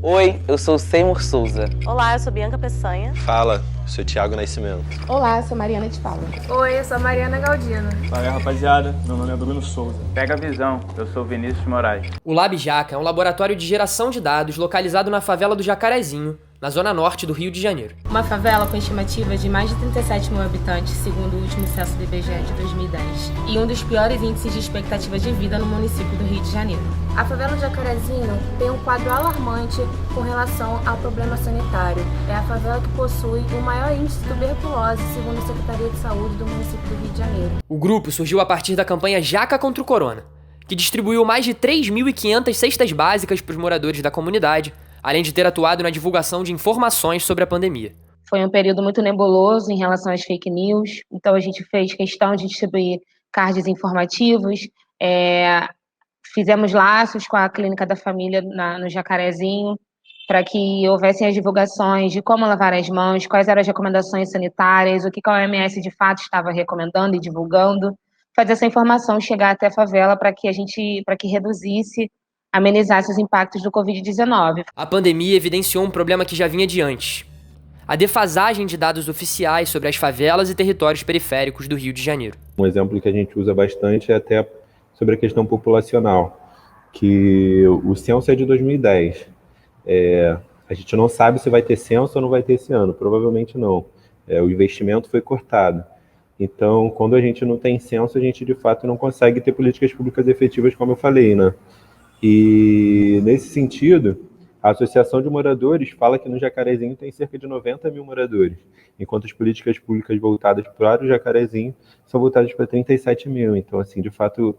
Oi, eu sou o Seymour Souza. Olá, eu sou Bianca Peçanha. Fala, eu sou o Thiago Nascimento. Olá, eu sou Mariana de Paula. Oi, eu sou a Mariana Galdino. Fala aí, rapaziada, meu nome é Bruno Souza. Pega a visão, eu sou o Vinícius Moraes. O Lab Jaca é um laboratório de geração de dados localizado na favela do Jacarezinho, na zona norte do Rio de Janeiro. Uma favela com estimativa de mais de 37 mil habitantes, segundo o último censo do IBGE de 2010, e um dos piores índices de expectativa de vida no município do Rio de Janeiro. A favela do Jacarezinho tem um quadro alarmante com relação ao problema sanitário. É a favela que possui o maior índice de tuberculose, segundo a Secretaria de Saúde do município do Rio de Janeiro. O grupo surgiu a partir da campanha Jaca contra o Corona, que distribuiu mais de 3.500 cestas básicas para os moradores da comunidade, além de ter atuado na divulgação de informações sobre a pandemia. Foi um período muito nebuloso em relação às fake news, então a gente fez questão de distribuir cards informativos, fizemos laços com a Clínica da Família no Jacarezinho, para que houvessem as divulgações de como lavar as mãos, quais eram as recomendações sanitárias, o que a OMS de fato estava recomendando e divulgando, fazer essa informação chegar até a favela para que reduzisse, amenizasse os impactos do Covid-19. A pandemia evidenciou um problema que já vinha de antes: a defasagem de dados oficiais sobre as favelas e territórios periféricos do Rio de Janeiro. Um exemplo que a gente usa bastante é até sobre a questão populacional, que o censo é de 2010. A gente não sabe se vai ter censo ou não vai ter esse ano, provavelmente não. O investimento foi cortado. Então, quando a gente não tem censo, a gente de fato não consegue ter políticas públicas efetivas, como eu falei, né? E nesse sentido, a Associação de Moradores fala que no Jacarezinho tem cerca de 90 mil moradores, enquanto as políticas públicas voltadas para o Jacarezinho são voltadas para 37 mil. Então, assim, de fato,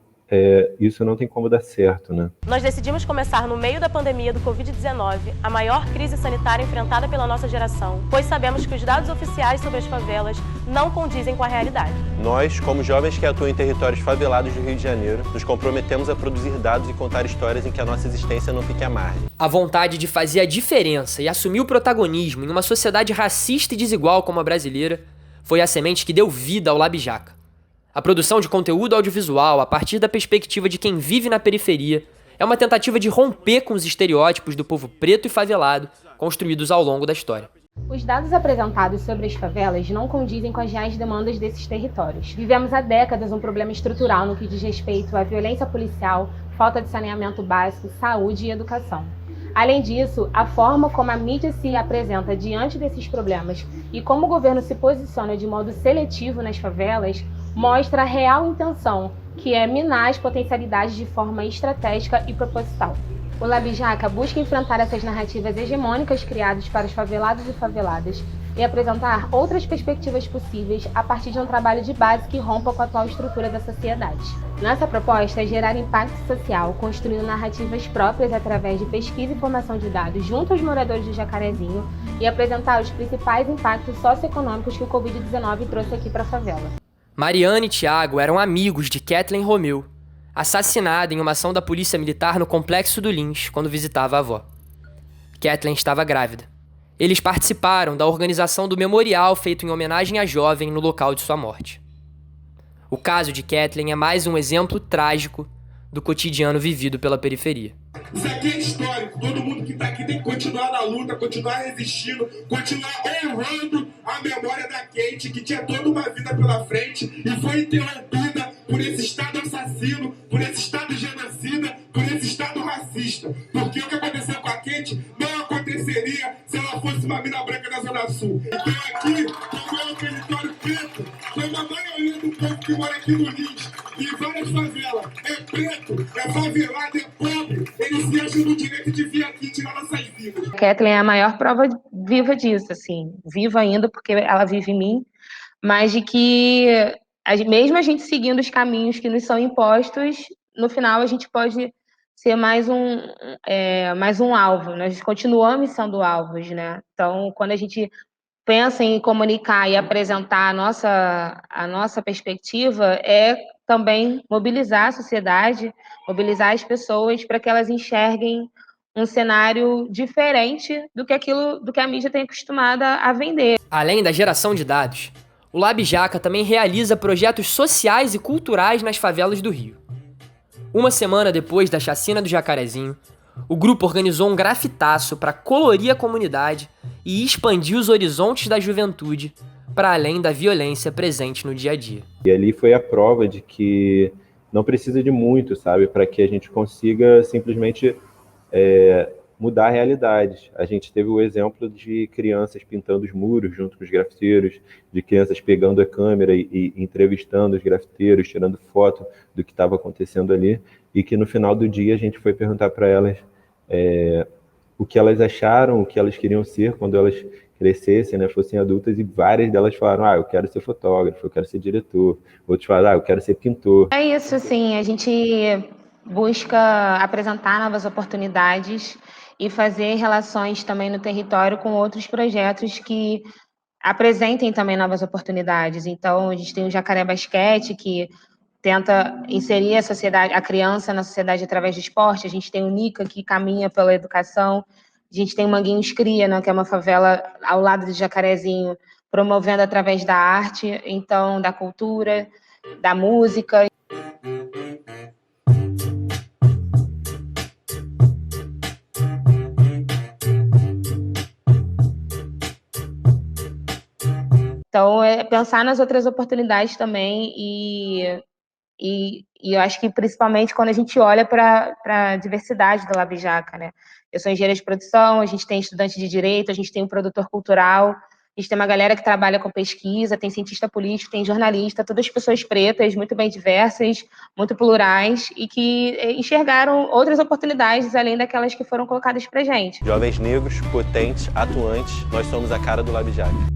isso não tem como dar certo, né? Nós decidimos começar no meio da pandemia do Covid-19, a maior crise sanitária enfrentada pela nossa geração, pois sabemos que os dados oficiais sobre as favelas não condizem com a realidade. Nós, como jovens que atuam em territórios favelados do Rio de Janeiro, nos comprometemos a produzir dados e contar histórias em que a nossa existência não fique à margem. A vontade de fazer a diferença e assumir o protagonismo em uma sociedade racista e desigual como a brasileira foi a semente que deu vida ao Lab Jaca. A produção de conteúdo audiovisual a partir da perspectiva de quem vive na periferia é uma tentativa de romper com os estereótipos do povo preto e favelado construídos ao longo da história. Os dados apresentados sobre as favelas não condizem com as reais demandas desses territórios. Vivemos há décadas um problema estrutural no que diz respeito à violência policial, falta de saneamento básico, saúde e educação. Além disso, a forma como a mídia se apresenta diante desses problemas e como o governo se posiciona de modo seletivo nas favelas mostra a real intenção, que é minar as potencialidades de forma estratégica e proposital. O Lab Jaca busca enfrentar essas narrativas hegemônicas criadas para os favelados e faveladas e apresentar outras perspectivas possíveis a partir de um trabalho de base que rompa com a atual estrutura da sociedade. Nossa proposta é gerar impacto social, construindo narrativas próprias através de pesquisa e formação de dados junto aos moradores do Jacarezinho e apresentar os principais impactos socioeconômicos que o Covid-19 trouxe aqui para a favela. Mariana e Thiago eram amigos de Kathleen Romeu, assassinada em uma ação da polícia militar no Complexo do Lins quando visitava a avó. Kathleen estava grávida. Eles participaram da organização do memorial feito em homenagem à jovem no local de sua morte. O caso de Kathleen é mais um exemplo trágico do cotidiano vivido pela periferia. Isso aqui é histórico. Todo mundo que está aqui tem que continuar na luta, continuar resistindo, continuar honrando a memória da Kate, que tinha toda uma vida pela frente e foi interrompida por esse Estado assassino, por esse Estado genocida, por esse Estado racista. Porque o que aconteceu com a Kate não aconteceria se ela fosse uma mina branca da Zona Sul. Então aqui, como é um território preto, como a maioria do povo que mora aqui no Lins, em várias favelas, é preto, é favelado, é pobre, eles se acham no direito de vir aqui tirar nossas vidas. Kathleen é a maior prova viva disso, assim, viva ainda porque ela vive em mim, mas de que mesmo a gente seguindo os caminhos que nos são impostos, no final a gente pode ser mais um alvo, nós continuamos sendo alvos, né? Então, quando a gente pensa em comunicar e apresentar a nossa perspectiva, é também mobilizar a sociedade, mobilizar as pessoas para que elas enxerguem um cenário diferente do que a mídia tem acostumada a vender. Além da geração de dados, o Lab Jaca também realiza projetos sociais e culturais nas favelas do Rio. Uma semana depois da chacina do Jacarezinho, o grupo organizou um grafitaço para colorir a comunidade e expandir os horizontes da juventude para além da violência presente no dia a dia. E ali foi a prova de que não precisa de muito, sabe, para que a gente consiga simplesmente mudar realidades. A gente teve o exemplo de crianças pintando os muros junto com os grafiteiros, de crianças pegando a câmera e entrevistando os grafiteiros, tirando foto do que estava acontecendo ali, e que no final do dia a gente foi perguntar para elas o que elas acharam, o que elas queriam ser quando elas crescessem, né, fossem adultas, e várias delas falaram, eu quero ser fotógrafo, eu quero ser diretor. Outros falaram, eu quero ser pintor. É isso, assim, a gente busca apresentar novas oportunidades e fazer relações também no território com outros projetos que apresentem também novas oportunidades. Então, a gente tem o Jacaré Basquete, que tenta inserir a criança na sociedade através do esporte. A gente tem o Nica, que caminha pela educação. A gente tem o Manguinhos Cria, né, que é uma favela ao lado do Jacarezinho, promovendo através da arte, então, da cultura, da música. Então, é pensar nas outras oportunidades também e eu acho que principalmente quando a gente olha para a diversidade da Labijaca, né? Eu sou engenheira de produção, a gente tem estudante de direito, a gente tem um produtor cultural, a gente tem uma galera que trabalha com pesquisa, tem cientista político, tem jornalista, todas pessoas pretas, muito bem diversas, muito plurais e que enxergaram outras oportunidades além daquelas que foram colocadas pra gente. Jovens negros, potentes, atuantes, nós somos a cara do Labijaca.